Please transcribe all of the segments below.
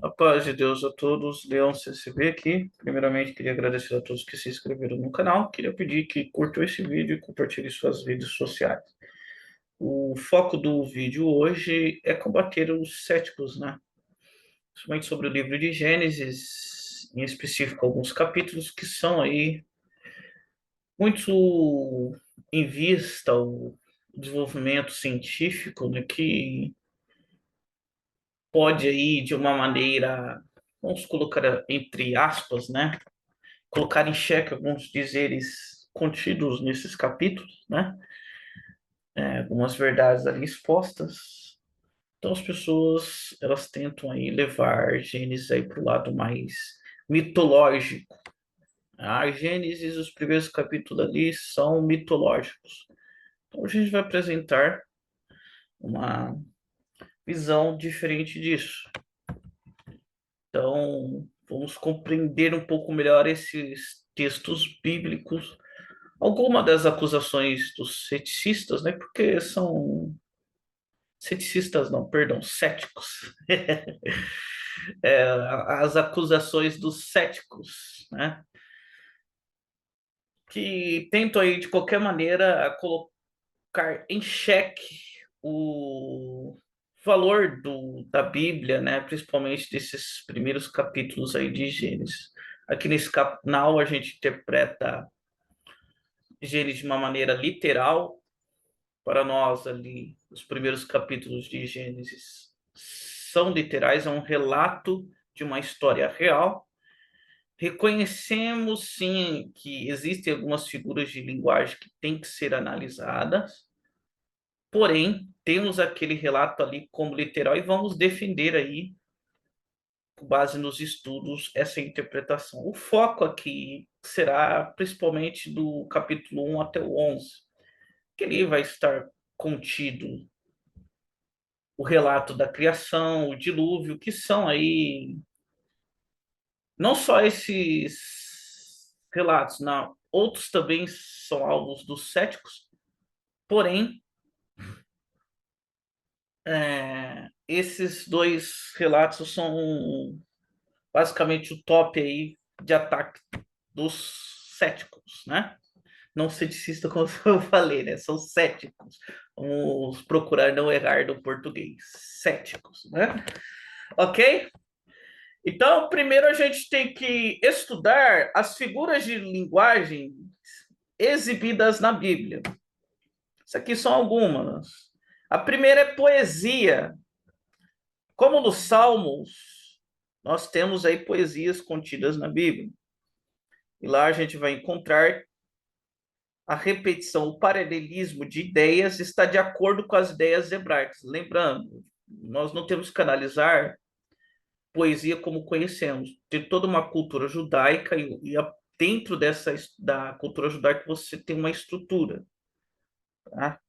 A paz de Deus a todos, Leão CCB aqui. Primeiramente, queria agradecer a todos que se inscreveram no canal. Queria pedir que curtam esse vídeo e compartilhem suas redes sociais. O foco do vídeo hoje é combater os céticos, né? Principalmente sobre o livro de Gênesis, em específico alguns capítulos que são aí muito em vista ao desenvolvimento científico, né, que pode aí, de uma maneira, vamos colocar entre aspas, né, colocar em xeque alguns dizeres contidos nesses capítulos, né, algumas verdades ali expostas. Então as pessoas, elas tentam aí levar Gênesis aí para o lado mais mitológico. A Gênesis, os primeiros capítulos ali são mitológicos. Então a gente vai apresentar uma visão diferente disso. Então, vamos compreender um pouco melhor esses textos bíblicos, alguma das acusações dos ceticistas, né? Porque são ceticistas, não, perdão, céticos. As acusações dos céticos, né? Que tentam aí de qualquer maneira colocar em xeque o valor da Bíblia, né? Principalmente desses primeiros capítulos aí de Gênesis. Aqui nesse canal a gente interpreta Gênesis de uma maneira literal. Para nós ali, os primeiros capítulos de Gênesis são literais, é um relato de uma história real. Reconhecemos sim que existem algumas figuras de linguagem que têm que ser analisadas, porém, temos aquele relato ali como literal e vamos defender aí, com base nos estudos, essa interpretação. O foco aqui será principalmente do capítulo 1 até o 11, que ele vai estar contido o relato da criação, o dilúvio, que são aí não só esses relatos, não, outros também são alvos dos céticos, porém, esses dois relatos são basicamente o top aí de ataque dos céticos, né? Não ceticista, como eu falei, né? São céticos. Vamos procurar não errar no português. Céticos, né? Ok? Então, primeiro a gente tem que estudar as figuras de linguagem exibidas na Bíblia. Isso aqui são algumas. A primeira é poesia. Como nos Salmos, nós temos aí poesias contidas na Bíblia. E lá a gente vai encontrar a repetição, o paralelismo de ideias está de acordo com as ideias hebraicas. Lembrando, nós não temos que analisar poesia como conhecemos. Tem toda uma cultura judaica dentro da cultura judaica você tem uma estrutura. Tá?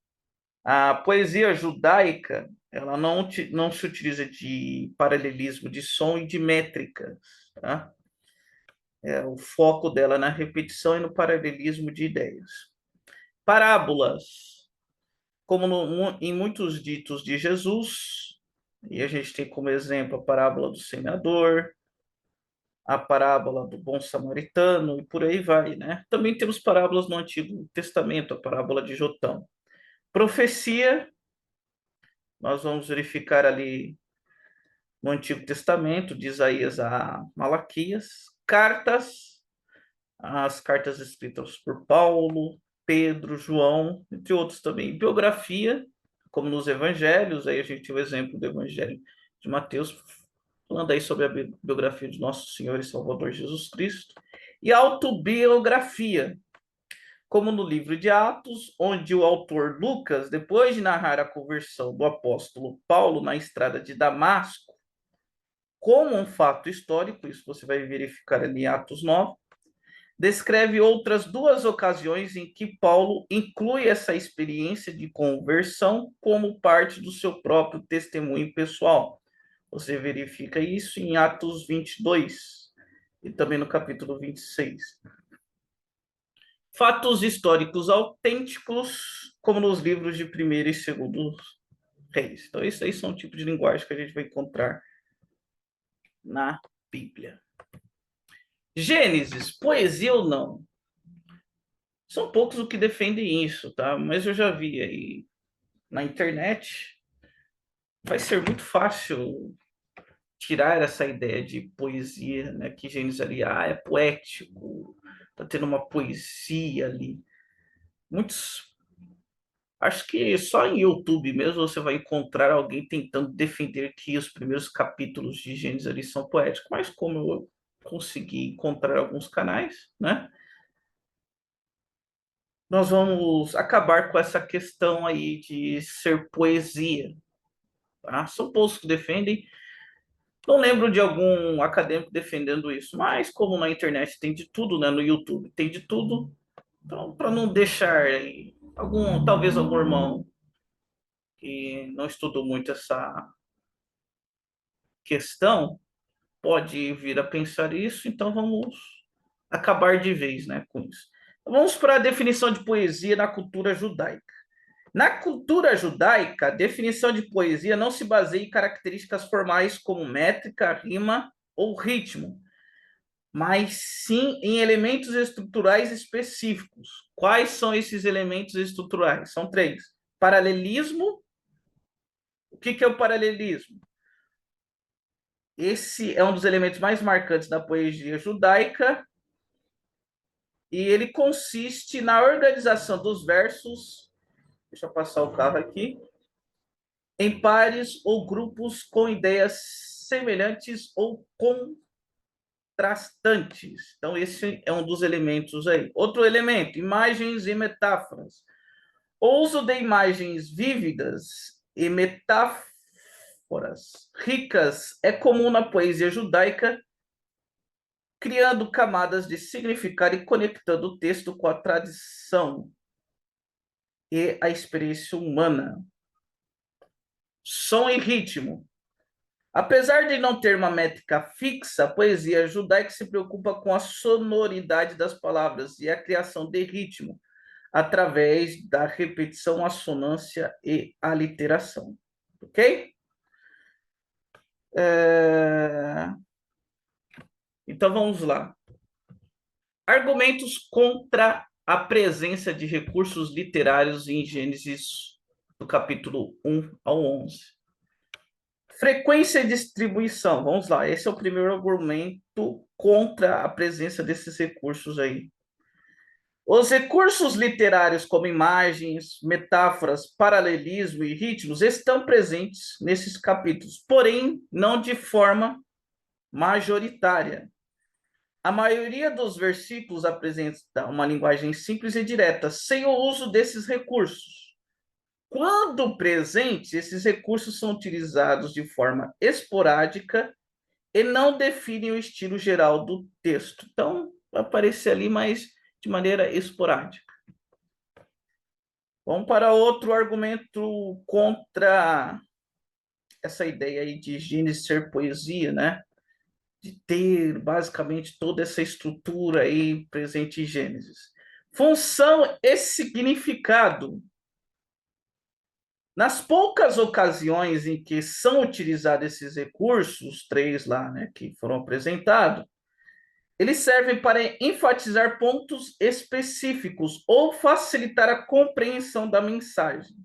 A poesia judaica ela não se utiliza de paralelismo de som e de métrica. Tá? O foco dela é na repetição e no paralelismo de ideias. Parábolas, como em muitos ditos de Jesus, e a gente tem como exemplo a parábola do semeador, a parábola do bom samaritano e por aí vai, né? Também temos parábolas no Antigo Testamento, a parábola de Jotão. Profecia, nós vamos verificar ali no Antigo Testamento, de Isaías a Malaquias. Cartas, as cartas escritas por Paulo, Pedro, João, entre outros também. Biografia, como nos evangelhos, aí a gente tem o exemplo do evangelho de Mateus, falando aí sobre a biografia de nosso Senhor e Salvador Jesus Cristo. E autobiografia, como no livro de Atos, onde o autor Lucas, depois de narrar a conversão do apóstolo Paulo na estrada de Damasco, como um fato histórico, isso você vai verificar ali em Atos 9, descreve outras duas ocasiões em que Paulo inclui essa experiência de conversão como parte do seu próprio testemunho pessoal. Você verifica isso em Atos 22 e também no capítulo 26. Fatos históricos autênticos, como nos livros de primeiro e segundo reis. Então, isso aí são um tipo de linguagem que a gente vai encontrar na Bíblia. Gênesis, poesia ou não? São poucos os que defendem isso, tá? Mas eu já vi aí na internet. Vai ser muito fácil tirar essa ideia de poesia, né? Que Gênesis ali, é poético, tá tendo uma poesia ali. Muitos. Acho que só em YouTube mesmo você vai encontrar alguém tentando defender que os primeiros capítulos de Gênesis ali são poéticos, mas como eu consegui encontrar alguns canais, né? Nós vamos acabar com essa questão aí de ser poesia. Tá? São poucos que defendem. Não lembro de algum acadêmico defendendo isso, mas como na internet tem de tudo, né? No YouTube tem de tudo, então para não deixar aí, talvez algum irmão que não estudou muito essa questão pode vir a pensar isso, então vamos acabar de vez, né, com isso. Vamos para a definição de poesia na cultura judaica. Na cultura judaica, a definição de poesia não se baseia em características formais como métrica, rima ou ritmo, mas sim em elementos estruturais específicos. Quais são esses elementos estruturais? São três: paralelismo. O que é o paralelismo? Esse é um dos elementos mais marcantes da poesia judaica e ele consiste na organização dos versos. Deixa eu passar o carro aqui. Em pares ou grupos com ideias semelhantes ou contrastantes. Então, esse é um dos elementos aí. Outro elemento: imagens e metáforas. O uso de imagens vívidas e metáforas ricas é comum na poesia judaica, criando camadas de significado e conectando o texto com a tradição e a experiência humana. Som e ritmo. Apesar de não ter uma métrica fixa, a poesia judaica se preocupa com a sonoridade das palavras e a criação de ritmo, através da repetição, assonância e aliteração. Ok? Então vamos lá. Argumentos contra a presença de recursos literários em Gênesis, do capítulo 1 ao 11. Frequência e distribuição. Vamos lá. Esse é o primeiro argumento contra a presença desses recursos aí. Os recursos literários, como imagens, metáforas, paralelismo e ritmos, estão presentes nesses capítulos, porém não de forma majoritária. A maioria dos versículos apresenta uma linguagem simples e direta, sem o uso desses recursos. Quando presentes, esses recursos são utilizados de forma esporádica e não definem o estilo geral do texto. Então, vai aparecer ali, mas de maneira esporádica. Vamos para outro argumento contra essa ideia aí de Gênesis ser poesia, né? De ter basicamente toda essa estrutura aí presente em Gênesis. Função e significado. Nas poucas ocasiões em que são utilizados esses recursos, três lá, né, que foram apresentados, eles servem para enfatizar pontos específicos ou facilitar a compreensão da mensagem.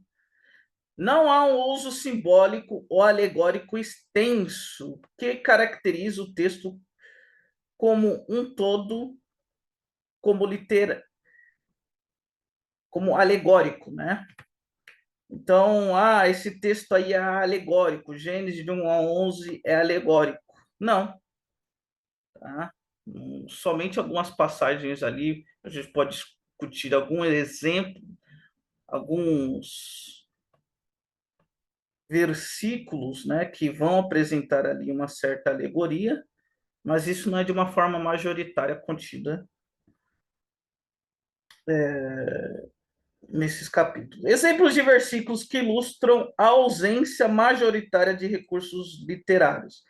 Não há um uso simbólico ou alegórico extenso que caracteriza o texto como um todo, como alegórico, né? Então, esse texto aí é alegórico, Gênesis de 1 a 11 é alegórico. Não, tá? Somente algumas passagens ali, a gente pode discutir algum exemplo, alguns versículos, né, que vão apresentar ali uma certa alegoria, mas isso não é de uma forma majoritária contida nesses capítulos. Exemplos de versículos que ilustram a ausência majoritária de recursos literários.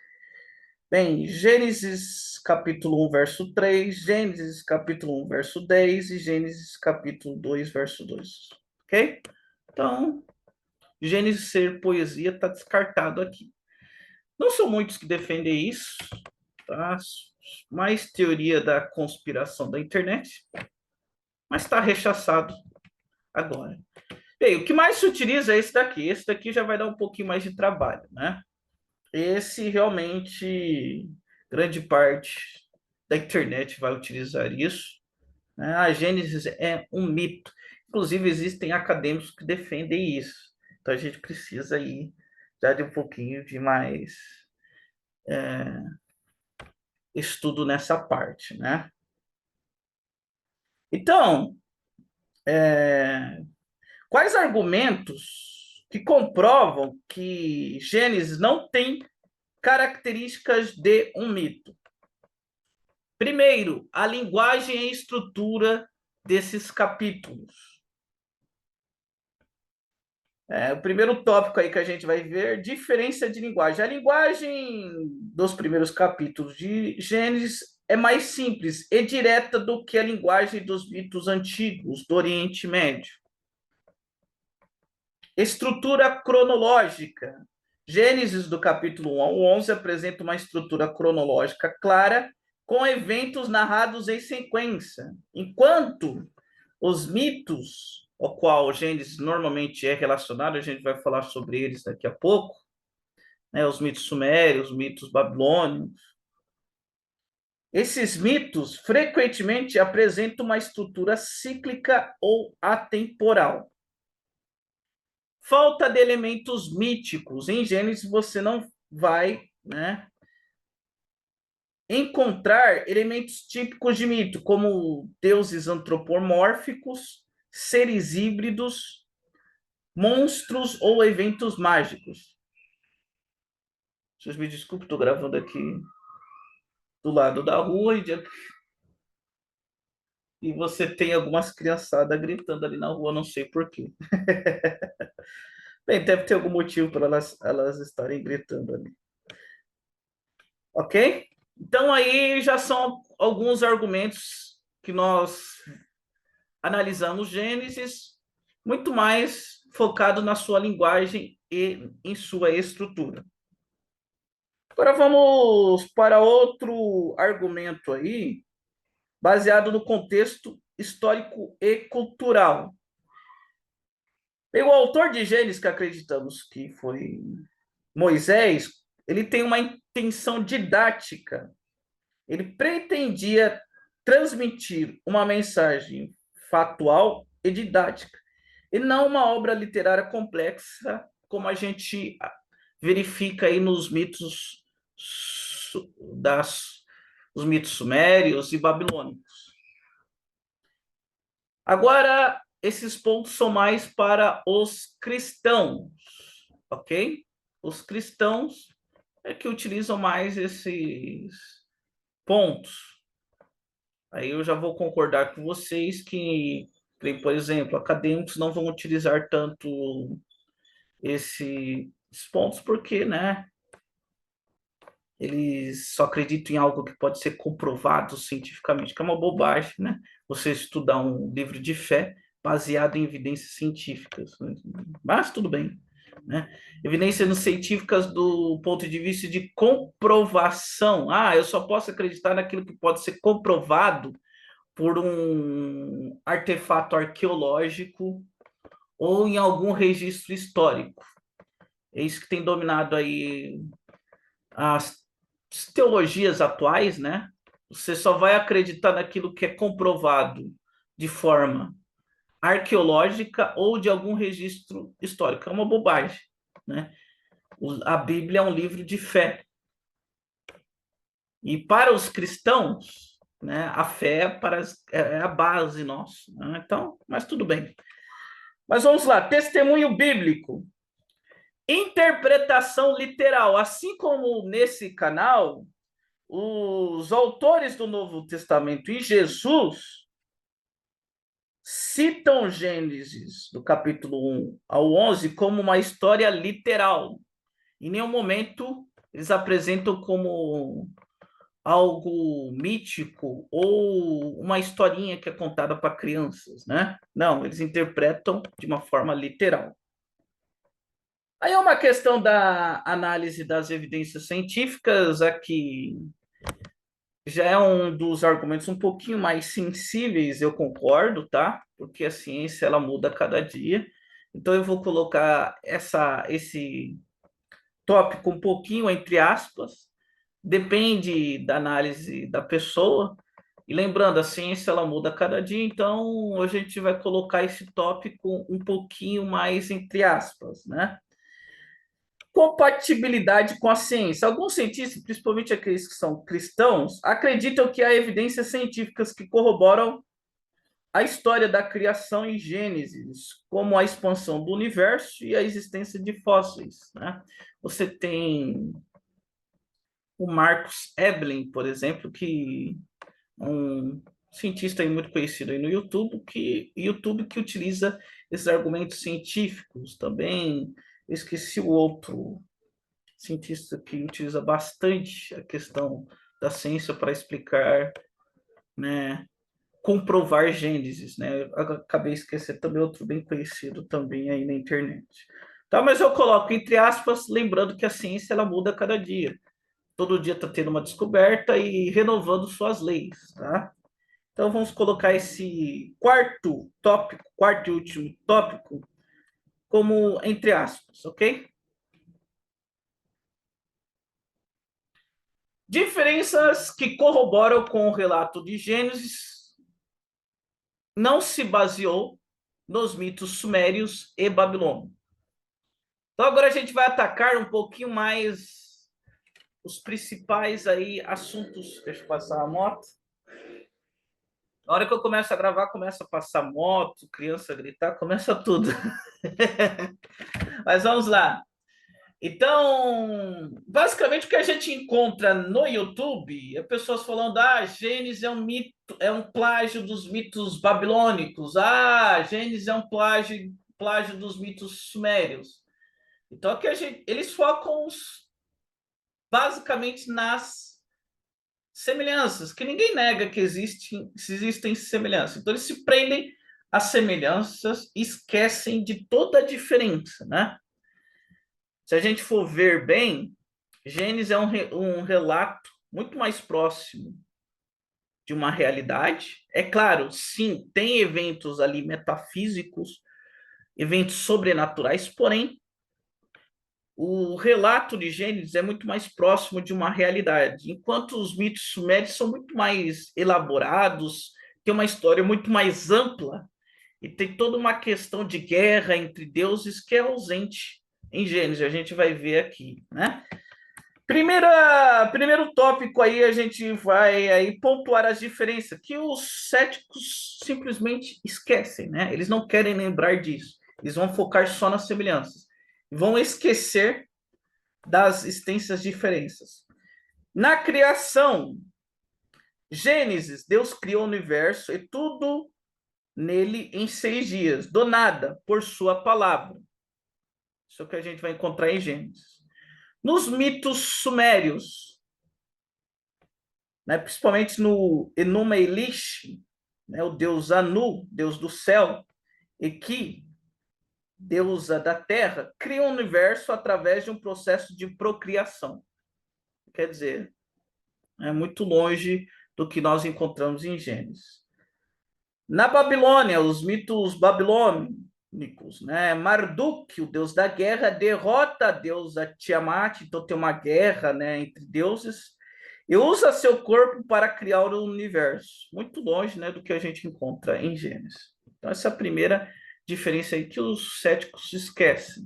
Bem, Gênesis capítulo 1, verso 3, Gênesis capítulo 1, verso 10 e Gênesis capítulo 2, verso 2. Ok? Então, Gênesis ser poesia está descartado aqui. Não são muitos que defendem isso, tá? Mais teoria da conspiração da internet, mas está rechaçado agora. Bem, o que mais se utiliza é esse daqui. Esse daqui já vai dar um pouquinho mais de trabalho, né? Esse realmente, grande parte da internet vai utilizar isso, né? A Gênesis é um mito. Inclusive, existem acadêmicos que defendem isso. Então, a gente precisa aí já de um pouquinho de mais estudo nessa parte, né? Então, quais argumentos que comprovam que Gênesis não tem características de um mito? Primeiro, a linguagem e estrutura desses capítulos. O primeiro tópico aí que a gente vai ver, diferença de linguagem. A linguagem dos primeiros capítulos de Gênesis é mais simples e direta do que a linguagem dos mitos antigos do Oriente Médio. Estrutura cronológica. Gênesis, do capítulo 1 ao 11, apresenta uma estrutura cronológica clara, com eventos narrados em sequência, enquanto os mitos, ao qual Gênesis normalmente é relacionado, a gente vai falar sobre eles daqui a pouco, né, os mitos sumérios, os mitos babilônios, esses mitos frequentemente apresentam uma estrutura cíclica ou atemporal. Falta de elementos míticos. Em Gênesis você não vai, né, encontrar elementos típicos de mito, como deuses antropomórficos, seres híbridos, monstros ou eventos mágicos. Vocês me desculpem, estou gravando aqui do lado da rua e você tem algumas criançadas gritando ali na rua, não sei por quê. Bem, deve ter algum motivo para elas estarem gritando ali. Ok? Então, aí já são alguns argumentos que nós analisamos Gênesis, muito mais focado na sua linguagem e em sua estrutura. Agora vamos para outro argumento aí, baseado no contexto histórico e cultural. O autor de Gênesis, que acreditamos que foi Moisés, ele tem uma intenção didática. Ele pretendia transmitir uma mensagem factual e didática, e não uma obra literária complexa, como a gente verifica aí nos mitos os mitos sumérios e babilônicos. Agora, esses pontos são mais para os cristãos, ok? Os cristãos é que utilizam mais esses pontos. Aí eu já vou concordar com vocês que, por exemplo, acadêmicos não vão utilizar tanto esses pontos porque, né, eles só acreditam em algo que pode ser comprovado cientificamente, que é uma bobagem, né? Você estudar um livro de fé baseado em evidências científicas, né? Mas tudo bem, né? Evidências científicas do ponto de vista de comprovação. Ah, eu só posso acreditar naquilo que pode ser comprovado por um artefato arqueológico ou em algum registro histórico. É isso que tem dominado aí as teologias atuais, né? Você só vai acreditar naquilo que é comprovado de forma arqueológica ou de algum registro histórico. É uma bobagem, né? A Bíblia é um livro de fé. E para os cristãos, né, a fé é a base nossa. Né? Então, mas tudo bem. Mas vamos lá, testemunho bíblico. Interpretação literal. Assim como nesse canal, os autores do Novo Testamento e Jesus citam Gênesis, do capítulo 1 ao 11, como uma história literal. Em nenhum momento eles apresentam como algo mítico ou uma historinha que é contada para crianças, né? Não, eles interpretam de uma forma literal. Aí é uma questão da análise das evidências científicas, aqui já é um dos argumentos um pouquinho mais sensíveis, eu concordo, tá? Porque a ciência ela muda a cada dia. Então eu vou colocar esse tópico um pouquinho entre aspas, depende da análise da pessoa. E lembrando, a ciência ela muda a cada dia, então a gente vai colocar esse tópico um pouquinho mais entre aspas, né? Compatibilidade com a ciência. Alguns cientistas, principalmente aqueles que são cristãos, acreditam que há evidências científicas que corroboram a história da criação em Gênesis, como a expansão do universo e a existência de fósseis, né? Você tem o Marcus Eblin, por exemplo, que é um cientista aí muito conhecido aí no YouTube que utiliza esses argumentos científicos. Também eu esqueci o outro cientista que utiliza bastante a questão da ciência para explicar, né, comprovar Gênesis, né? Eu acabei esquecendo também outro bem conhecido também aí na internet. Tá, mas eu coloco entre aspas, lembrando que a ciência ela muda a cada dia. Todo dia está tendo uma descoberta e renovando suas leis, tá? Então vamos colocar esse quarto tópico, quarto e último tópico, como entre aspas, ok? Diferenças que corroboram com o relato de Gênesis não se baseou nos mitos sumérios e babilônios. Então agora a gente vai atacar um pouquinho mais os principais aí assuntos. Deixa eu passar a moto. Na hora que eu começo a gravar, começa a passar moto, criança gritar, começa tudo. Mas vamos lá. Então, basicamente o que a gente encontra no YouTube é pessoas falando: ah, Gênesis é um mito, é um plágio dos mitos babilônicos. Ah, Gênesis é um plágio dos mitos sumérios. Então, aqui eles focam basicamente nas semelhanças, que ninguém nega que existem semelhanças. Então, eles se prendem às semelhanças e esquecem de toda a diferença, né? Se a gente for ver bem, Gênesis é um relato muito mais próximo de uma realidade. É claro, sim, tem eventos ali metafísicos, eventos sobrenaturais, porém, o relato de Gênesis é muito mais próximo de uma realidade, enquanto os mitos sumérios são muito mais elaborados, tem uma história muito mais ampla e tem toda uma questão de guerra entre deuses que é ausente em Gênesis, a gente vai ver aqui, né? Primeiro tópico aí, a gente vai aí pontuar as diferenças que os céticos simplesmente esquecem, né? Eles não querem lembrar disso. Eles vão focar só nas semelhanças. Vão esquecer das extensas diferenças. Na criação, Gênesis, Deus criou o universo e tudo nele em 6 dias, do nada, por sua palavra. Isso é o que a gente vai encontrar em Gênesis. Nos mitos sumérios, né, principalmente no Enuma Elish, né, o deus Anu, deus do céu, e que deusa da terra, cria um universo através de um processo de procriação. Quer dizer, é muito longe do que nós encontramos em Gênesis. Na Babilônia, os mitos babilônicos, né? Marduk, o deus da guerra, derrota a deusa Tiamat, então tem uma guerra, né, entre deuses, e usa seu corpo para criar o universo. Muito longe, né, do que a gente encontra em Gênesis. Então, essa é a primeira diferença aí que os céticos esquecem.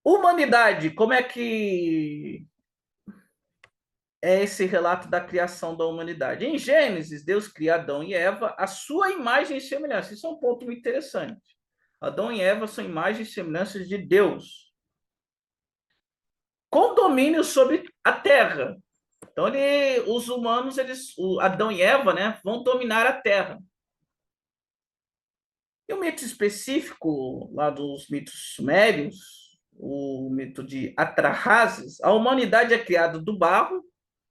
Humanidade, como é que é esse relato da criação da humanidade? Em Gênesis, Deus cria Adão e Eva, a sua imagem e semelhança. Isso é um ponto muito interessante. Adão e Eva são imagens e semelhanças de Deus, com domínio sobre a terra. Então, os humanos, Adão e Eva, né, vão dominar a terra. E o mito específico lá dos mitos sumérios, o mito de Atrahasis, a humanidade é criada do barro.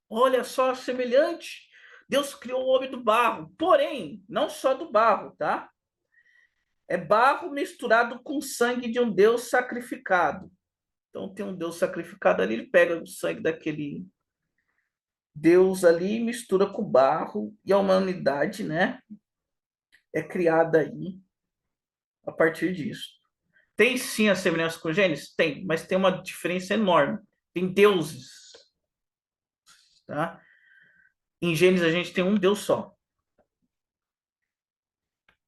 Olha só, semelhante. Deus criou o homem do barro, porém, não só do barro, tá? É barro misturado com sangue de um Deus sacrificado. Então tem um Deus sacrificado ali, ele pega o sangue daquele Deus ali, mistura com barro, e a humanidade, né, é criada aí a partir disso. Tem sim a semelhança com Gênesis? Tem, mas tem uma diferença enorme. Tem deuses, tá? Em Gênesis a gente tem um Deus só.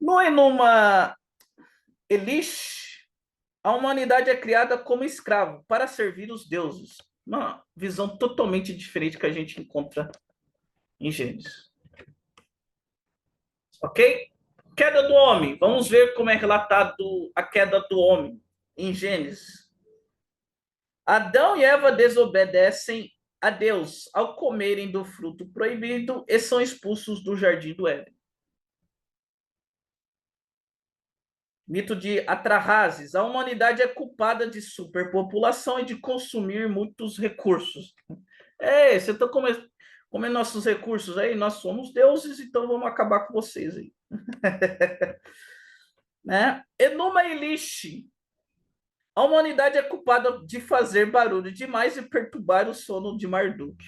No Enuma Elish, a humanidade é criada como escravo para servir os deuses. Uma visão totalmente diferente que a gente encontra em Gênesis. Ok? Queda do homem. Vamos ver como é relatado a queda do homem em Gênesis. Adão e Eva desobedecem a Deus ao comerem do fruto proibido e são expulsos do jardim do Éden. Mito de Atrahasis. A humanidade é culpada de superpopulação e de consumir muitos recursos. Você está comendo nossos recursos aí? Nós somos deuses, então vamos acabar com vocês aí. Né? Enuma Elish. A humanidade é culpada de fazer barulho demais e perturbar o sono de Marduk.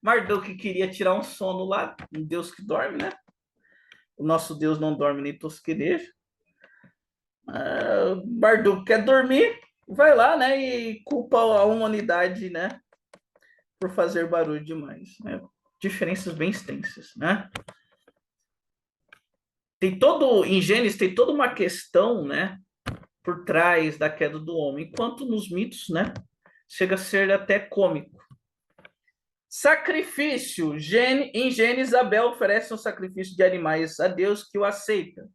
Marduk queria tirar um sono lá, um deus que dorme, né? O nosso Deus não dorme nem tosqueneja. Marduk quer dormir, vai lá, né? E culpa a humanidade, né? Por fazer barulho demais. Né? Diferenças bem extensas, né? Em Gênesis tem toda uma questão, né? Por trás da queda do homem, enquanto nos mitos, né? Chega a ser até cômico. Sacrifício. Em Gênesis, Abel oferece um sacrifício de animais a Deus que o aceita.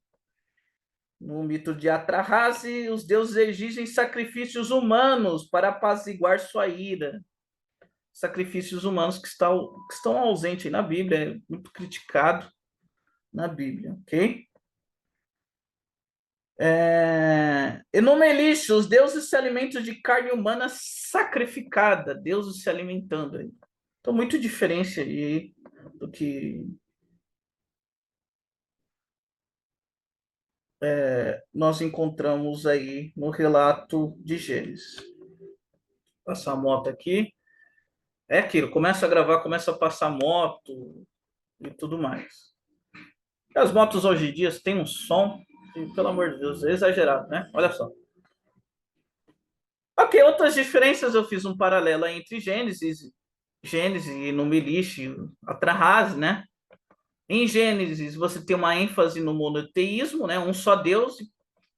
No mito de Atrahasis, os deuses exigem sacrifícios humanos para apaziguar sua ira. Sacrifícios humanos que estão ausentes na Bíblia, é muito criticado na Bíblia, ok? Enumelixo, os deuses se alimentam de carne humana sacrificada, deuses se alimentando aí. Então, muito diferente aí do que nós encontramos aí no relato de Gênesis. Vou passar a moto aqui. É aquilo, começa a gravar, começa a passar moto e tudo mais. As motos hoje em dia têm um som, que, pelo amor de Deus, é exagerado, né? Olha só. Ok, outras diferenças, eu fiz um paralelo entre Gênesis e no Milish, Atrahasis, né? Em Gênesis, você tem uma ênfase no monoteísmo, né? Um só Deus,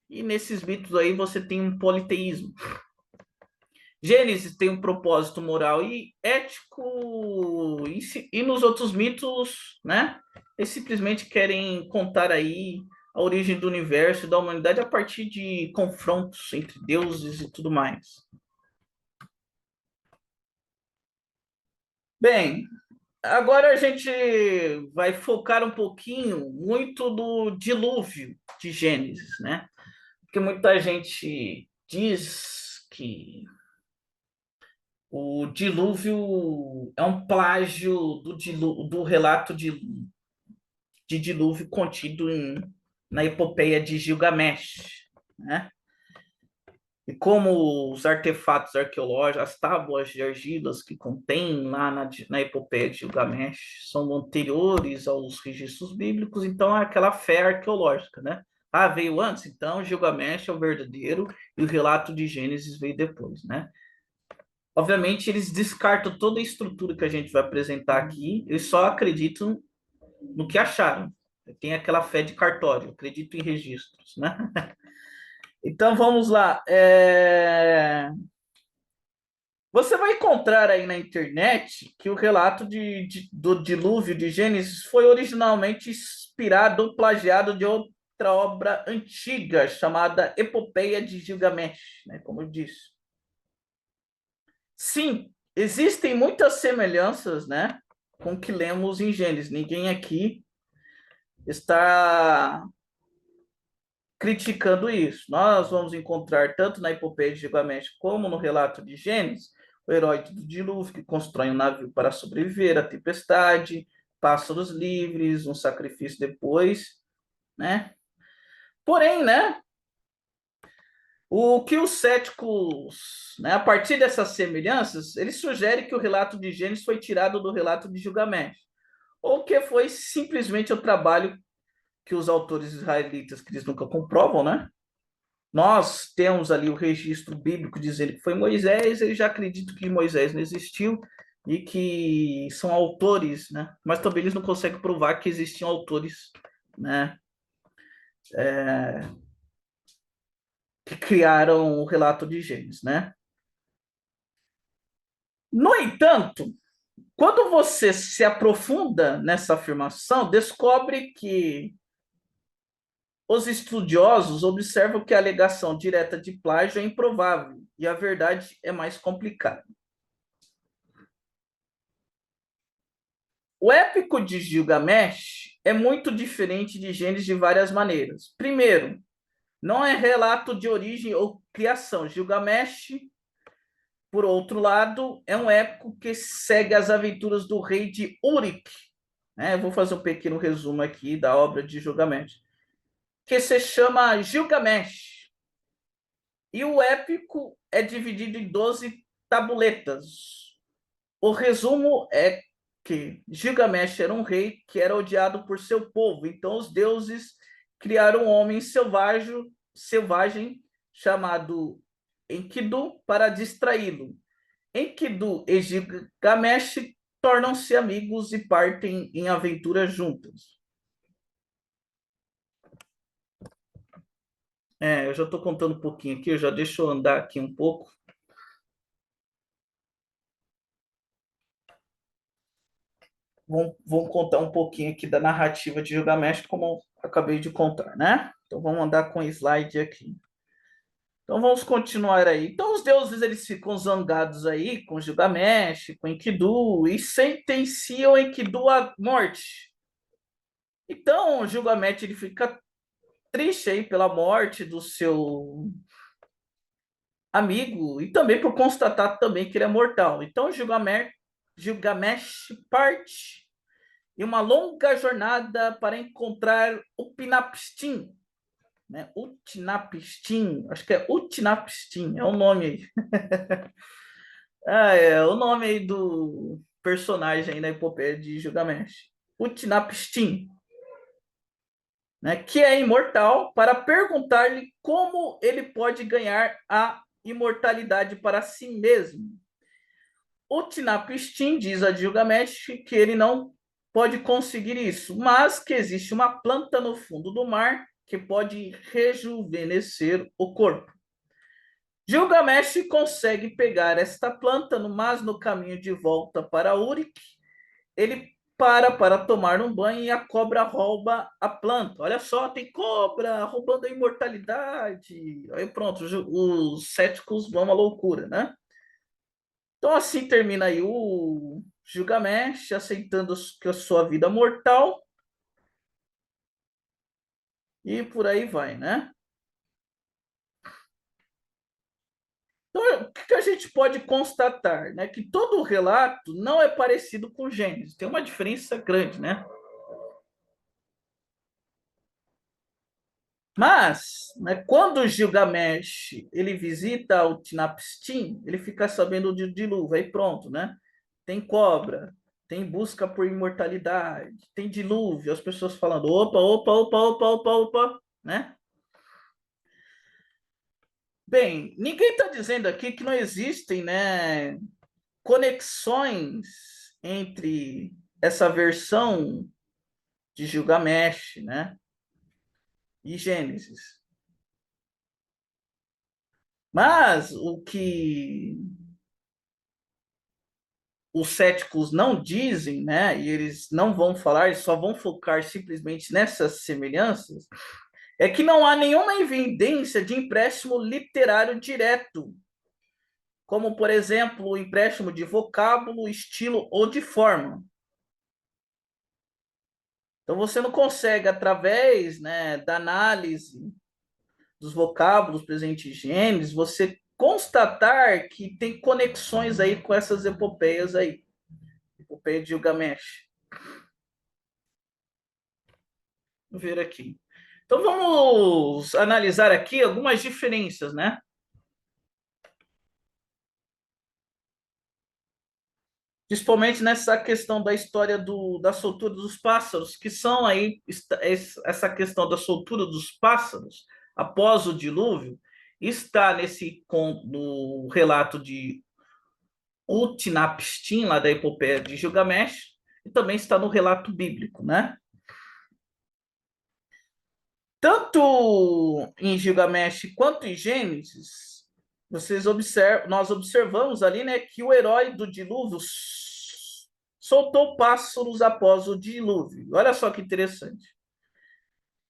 e nesses mitos aí você tem um politeísmo. Gênesis tem um propósito moral e ético, e nos outros mitos, né? Eles simplesmente querem contar aí a origem do universo e da humanidade a partir de confrontos entre deuses e tudo mais. Bem, agora a gente vai focar um pouquinho muito no dilúvio de Gênesis, né? Porque muita gente diz que o dilúvio é um plágio do relato de dilúvio contido na epopeia de Gilgamesh, né? E como os artefatos arqueológicos, as tábuas de argilas que contém lá na epopeia de Gilgamesh são anteriores aos registros bíblicos, então é aquela fé arqueológica, né? Ah, veio antes, então Gilgamesh é o verdadeiro e o relato de Gênesis veio depois, né? Obviamente, eles descartam toda a estrutura que a gente vai apresentar aqui, eles só acreditam no que acharam. Tem aquela fé de cartório, acredito em registros, né? Então, vamos lá. Você vai encontrar aí na internet que o relato do dilúvio de Gênesis foi originalmente inspirado, plagiado de outra obra antiga chamada Epopeia de Gilgamesh, né? Como eu disse. Sim, existem muitas semelhanças, né, com o que lemos em Gênesis. Ninguém aqui está criticando isso. Nós vamos encontrar tanto na epopeia de Gilgamesh como no relato de Gênesis o herói do dilúvio que constrói um navio para sobreviver à tempestade, pássaros livres, um sacrifício depois, né? Porém, né, o que os céticos, né, a partir dessas semelhanças, eles sugerem que o relato de Gênesis foi tirado do relato de Gilgamesh, ou que foi simplesmente o trabalho que os autores israelitas, que eles nunca comprovam, né? Nós temos ali o registro bíblico dizendo que foi Moisés, eles já acreditam que Moisés não existiu e que são autores, né? Mas também eles não conseguem provar que existiam autores, né? Que criaram o relato de Gênesis, né? No entanto, quando você se aprofunda nessa afirmação, descobre que os estudiosos observam que a alegação direta de plágio é improvável e a verdade é mais complicada. O épico de Gilgamesh é muito diferente de Gênesis de várias maneiras. Primeiro, não é relato de origem ou criação. Gilgamesh, por outro lado, é um épico que segue as aventuras do rei de Uruk. Eu vou fazer um pequeno resumo aqui da obra de Gilgamesh, que se chama Gilgamesh. E o épico é dividido em 12 tabuletas. O resumo é que Gilgamesh era um rei que era odiado por seu povo. Então os deuses criaram um homem selvagem chamado Enkidu para distraí-lo. Enkidu e Gilgamesh tornam-se amigos e partem em aventuras juntas. Eu já estou contando um pouquinho aqui, eu já deixo eu andar aqui um pouco. Vamos contar um pouquinho aqui da narrativa de Gilgamesh, como eu acabei de contar, né? Então vamos andar com o slide aqui. Então vamos continuar aí. Então os deuses eles ficam zangados aí com Gilgamesh, com Enkidu e sentenciam Enkidu à morte. Então Gilgamesh ele fica triste aí pela morte do seu amigo e também por constatar também que ele é mortal. Então Gilgamesh parte em uma longa jornada para encontrar Utnapishtim, né? Utnapishtim, acho que é Utnapishtim, é o nome aí. É o nome aí do personagem aí na epopeia de Gilgamesh. Utnapishtim, né? Que é imortal, para perguntar-lhe como ele pode ganhar a imortalidade para si mesmo. Utnapishtim diz a Gilgamesh que ele não pode conseguir isso, mas que existe uma planta no fundo do mar que pode rejuvenescer o corpo. Gilgamesh consegue pegar esta planta, mas no caminho de volta para Uruk, ele para tomar um banho e a cobra rouba a planta. Olha só, tem cobra roubando a imortalidade. Aí pronto, os céticos vão à loucura, né? Então assim termina aí o Gilgamesh aceitando que a sua vida mortal e por aí vai, né? Então, o que a gente pode constatar, né? Que todo o relato não é parecido com Gênesis, tem uma diferença grande, né? Mas, né, quando Gilgamesh ele visita o Utnapishtim, ele fica sabendo do dilúvio, aí pronto, né? Tem cobra, tem busca por imortalidade, tem dilúvio, as pessoas falando, opa, opa, opa, opa, opa, opa, né? Bem, ninguém está dizendo aqui que não existem, né, conexões entre essa versão de Gilgamesh, né, e Gênesis. Mas o que os céticos não dizem, né, e eles não vão falar, eles só vão focar simplesmente nessas semelhanças, é que não há nenhuma evidência de empréstimo literário direto, como, por exemplo, o empréstimo de vocábulo, estilo ou de forma. Então, você não consegue, através, né, da análise dos vocábulos presentes em Gênesis, você constatar que tem conexões aí com essas epopeias aí. Epopeia de Gilgamesh. Vamos ver aqui. Então vamos analisar aqui algumas diferenças, né? Principalmente nessa questão da história da soltura dos pássaros, que são aí essa questão da soltura dos pássaros após o dilúvio está no relato de Utnapishtim, lá da epopeia de Gilgamesh, e também está no relato bíblico, né? Tanto em Gilgamesh quanto em Gênesis, nós observamos ali, né, que o herói do dilúvio soltou pássaros após o dilúvio. Olha só que interessante.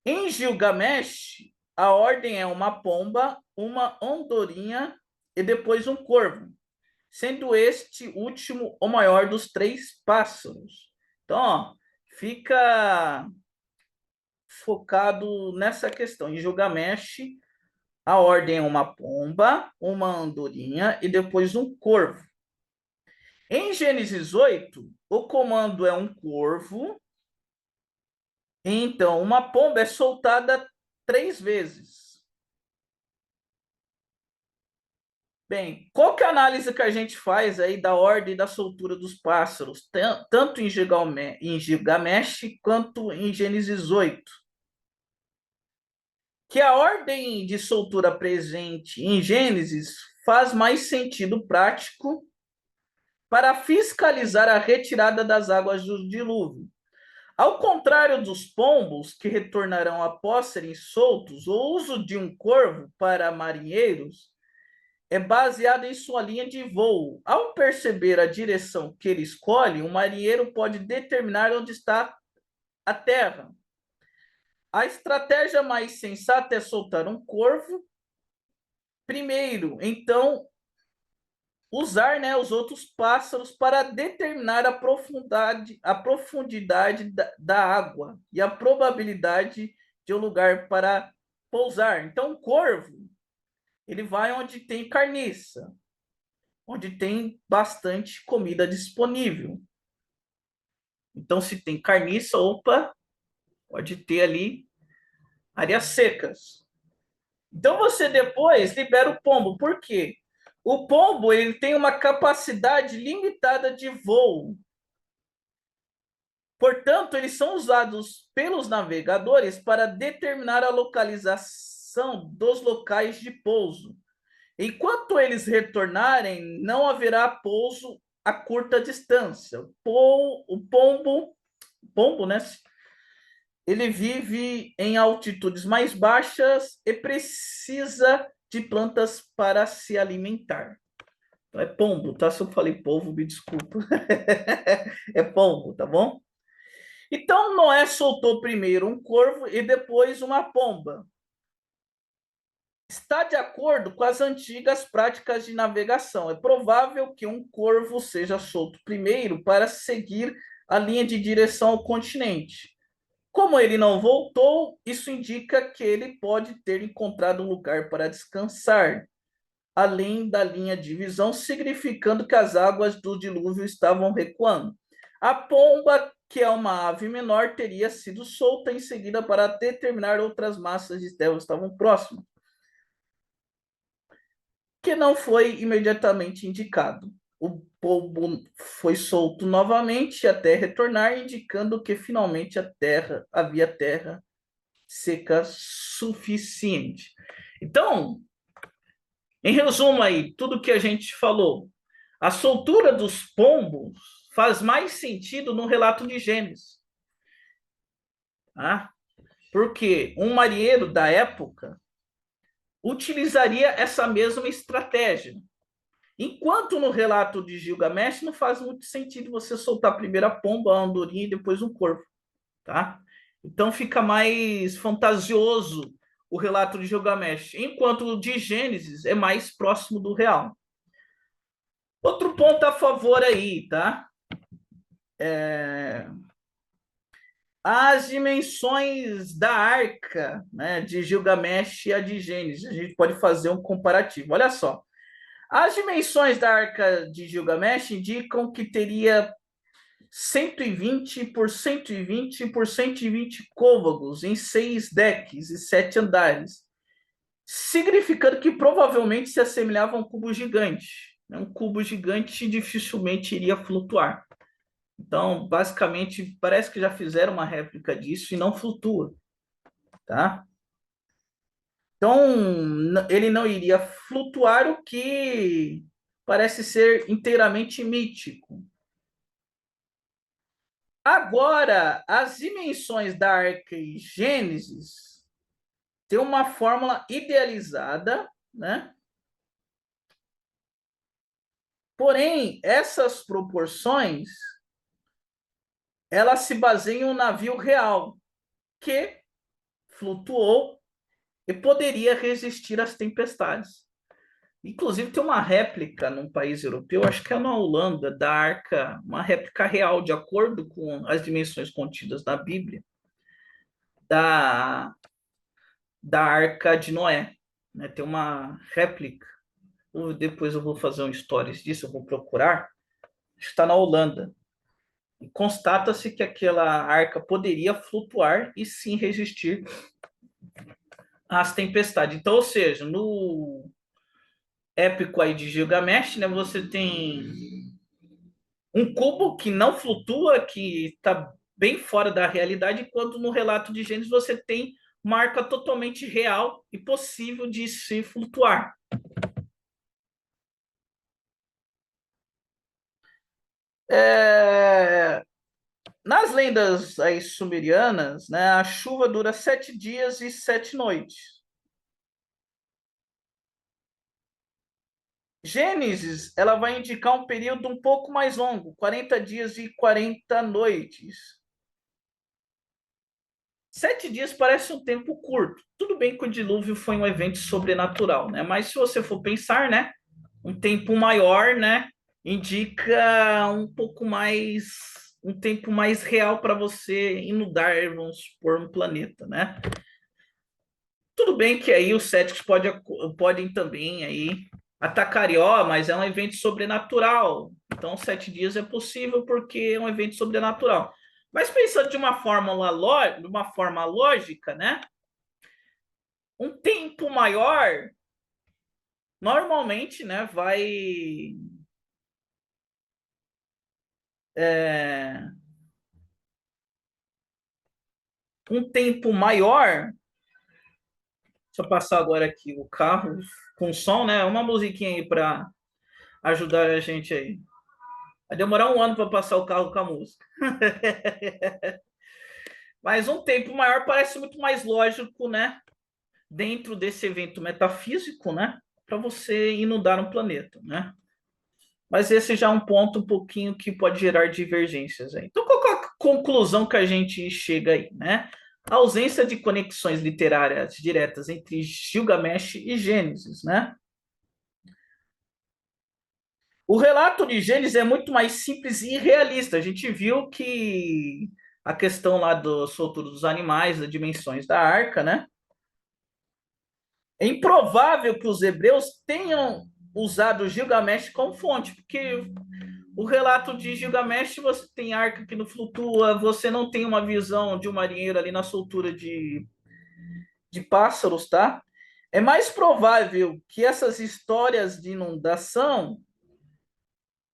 Em Gilgamesh, a ordem é uma pomba, uma andorinha e depois um corvo, sendo este último o maior dos três pássaros. Então, ó, fica focado nessa questão. Em Gilgamesh, a ordem é uma pomba, uma andorinha e depois um corvo. Em Gênesis 8, o comando é um corvo. Então, uma pomba é soltada 3 vezes. Bem, qual que é a análise que a gente faz aí da ordem da soltura dos pássaros, tanto em Gilgamesh quanto em Gênesis 8? Que a ordem de soltura presente em Gênesis faz mais sentido prático para fiscalizar a retirada das águas do dilúvio. Ao contrário dos pombos, que retornarão após serem soltos, o uso de um corvo para marinheiros é baseado em sua linha de voo. Ao perceber a direção que ele escolhe, o marinheiro pode determinar onde está a terra. A estratégia mais sensata é soltar um corvo primeiro, então usar, né, os outros pássaros para determinar a profundidade da água e a probabilidade de um lugar para pousar. Então, o corvo, ele vai onde tem carniça, onde tem bastante comida disponível. Então, se tem carniça, opa, pode ter ali áreas secas. Então, você depois libera o pombo. Por quê? O pombo ele tem uma capacidade limitada de voo. Portanto, eles são usados pelos navegadores para determinar a localização dos locais de pouso. Enquanto eles retornarem, não haverá pouso a curta distância. O pombo, né? Ele vive em altitudes mais baixas e precisa de plantas para se alimentar. Então, é pombo, tá? Se eu falei polvo, me desculpa. É pombo, tá bom? Então, Noé soltou primeiro um corvo e depois uma pomba. Está de acordo com as antigas práticas de navegação. É provável que um corvo seja solto primeiro para seguir a linha de direção ao continente. Como ele não voltou, isso indica que ele pode ter encontrado um lugar para descansar, além da linha de visão, significando que as águas do dilúvio estavam recuando. A pomba, que é uma ave menor, teria sido solta em seguida para determinar outras massas de terra que estavam próximas, que não foi imediatamente indicado. O pombo foi solto novamente até retornar, indicando que finalmente havia terra seca suficiente. Então, em resumo aí, tudo que a gente falou, a soltura dos pombos faz mais sentido no relato de Gênesis. Tá? Porque um marinheiro da época utilizaria essa mesma estratégia. Enquanto no relato de Gilgamesh não faz muito sentido você soltar primeiro a pomba, a andorinha e depois um corvo. Tá? Então fica mais fantasioso o relato de Gilgamesh, enquanto o de Gênesis é mais próximo do real. Outro ponto a favor aí, tá? As dimensões da arca, né, de Gilgamesh e a de Gênesis. A gente pode fazer um comparativo. Olha só. As dimensões da arca de Gilgamesh indicam que teria 120 por 120 por 120 côvados em 6 decks e 7 andares, significando que provavelmente se assemelhava a um cubo gigante. Um cubo gigante dificilmente iria flutuar. Então, basicamente, parece que já fizeram uma réplica disso e não flutua, tá? Então, ele não iria flutuar, o que parece ser inteiramente mítico. Agora, as dimensões da Arca e Gênesis têm uma fórmula idealizada, né? Porém, essas proporções, elas se baseiam em um navio real que flutuou e poderia resistir às tempestades. Inclusive, tem uma réplica num país europeu, acho que é na Holanda, da arca, uma réplica real, de acordo com as dimensões contidas na Bíblia, da, da arca de Noé. Né? Tem uma réplica, depois eu vou fazer um stories disso, eu vou procurar, está na Holanda. E constata-se que aquela arca poderia flutuar e sim resistir às tempestades. Então, ou seja, no épico aí de Gilgamesh, né, você tem um cubo que não flutua, que está bem fora da realidade, enquanto no relato de Gênesis você tem uma arca totalmente real e possível de se flutuar. É... Nas lendas aí sumerianas, né, a chuva dura 7 dias e 7 noites. Gênesis, ela vai indicar um período um pouco mais longo, 40 dias e 40 noites. 7 dias parece um tempo curto. Tudo bem que o dilúvio foi um evento sobrenatural, né? Mas se você for pensar, né, um tempo maior, né, indica um pouco mais, um tempo mais real para você inundar, vamos supor, um planeta, né? Tudo bem que aí os céticos podem também aí atacar, ó, mas é um evento sobrenatural. Então, 7 dias é possível porque é um evento sobrenatural. Mas pensando de uma forma lógica, né? Um tempo maior, normalmente, né, vai é, um tempo maior. Deixa eu passar agora aqui o carro com som, né? Uma musiquinha aí para ajudar a gente aí. Vai demorar um ano para passar o carro com a música. Mas um tempo maior parece muito mais lógico, né? Dentro desse evento metafísico, né? Para você inundar um planeta, né? Mas esse já é um ponto um pouquinho que pode gerar divergências aí. Então, qual é a conclusão que a gente chega aí, né? A ausência de conexões literárias diretas entre Gilgamesh e Gênesis, né? O relato de Gênesis é muito mais simples e realista. A gente viu que a questão lá do soltura dos animais, das dimensões da arca, né? É improvável que os hebreus tenham usado Gilgamesh como fonte, porque o relato de Gilgamesh, você tem arca que não flutua, você não tem uma visão de um marinheiro ali na soltura de pássaros, tá? É mais provável que essas histórias de inundação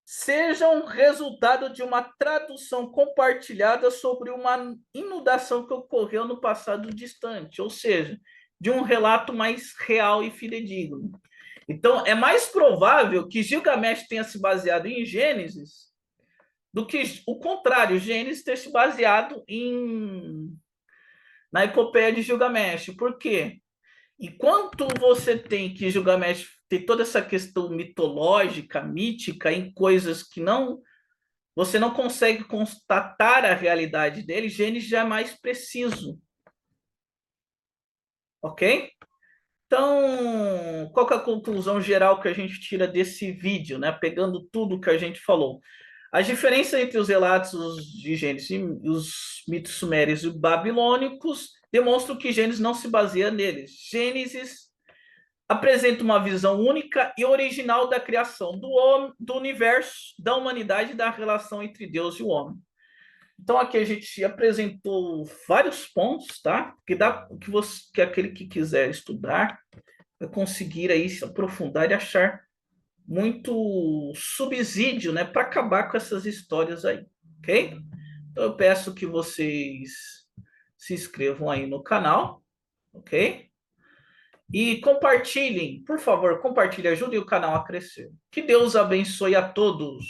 sejam resultado de uma tradução compartilhada sobre uma inundação que ocorreu no passado distante, ou seja, de um relato mais real e fidedigno. Então, é mais provável que Gilgamesh tenha se baseado em Gênesis do que o contrário, Gênesis ter se baseado na epopeia de Gilgamesh. Por quê? Enquanto você tem que Gilgamesh tem toda essa questão mitológica, mítica, em coisas que não você não consegue constatar a realidade dele, Gênesis já é mais preciso, ok? Então, qual que é a conclusão geral que a gente tira desse vídeo, né? Pegando tudo que a gente falou. As diferenças entre os relatos de Gênesis e os mitos sumérios e babilônicos demonstram que Gênesis não se baseia neles. Gênesis apresenta uma visão única e original da criação do homem, do universo, da humanidade e da relação entre Deus e o homem. Então aqui a gente apresentou vários pontos, tá? Que dá que você, que aquele que quiser estudar vai conseguir aí se aprofundar e achar muito subsídio, né, para acabar com essas histórias aí, ok? Então eu peço que vocês se inscrevam aí no canal, ok? E compartilhem, por favor, compartilhem, ajudem o canal a crescer. Que Deus abençoe a todos.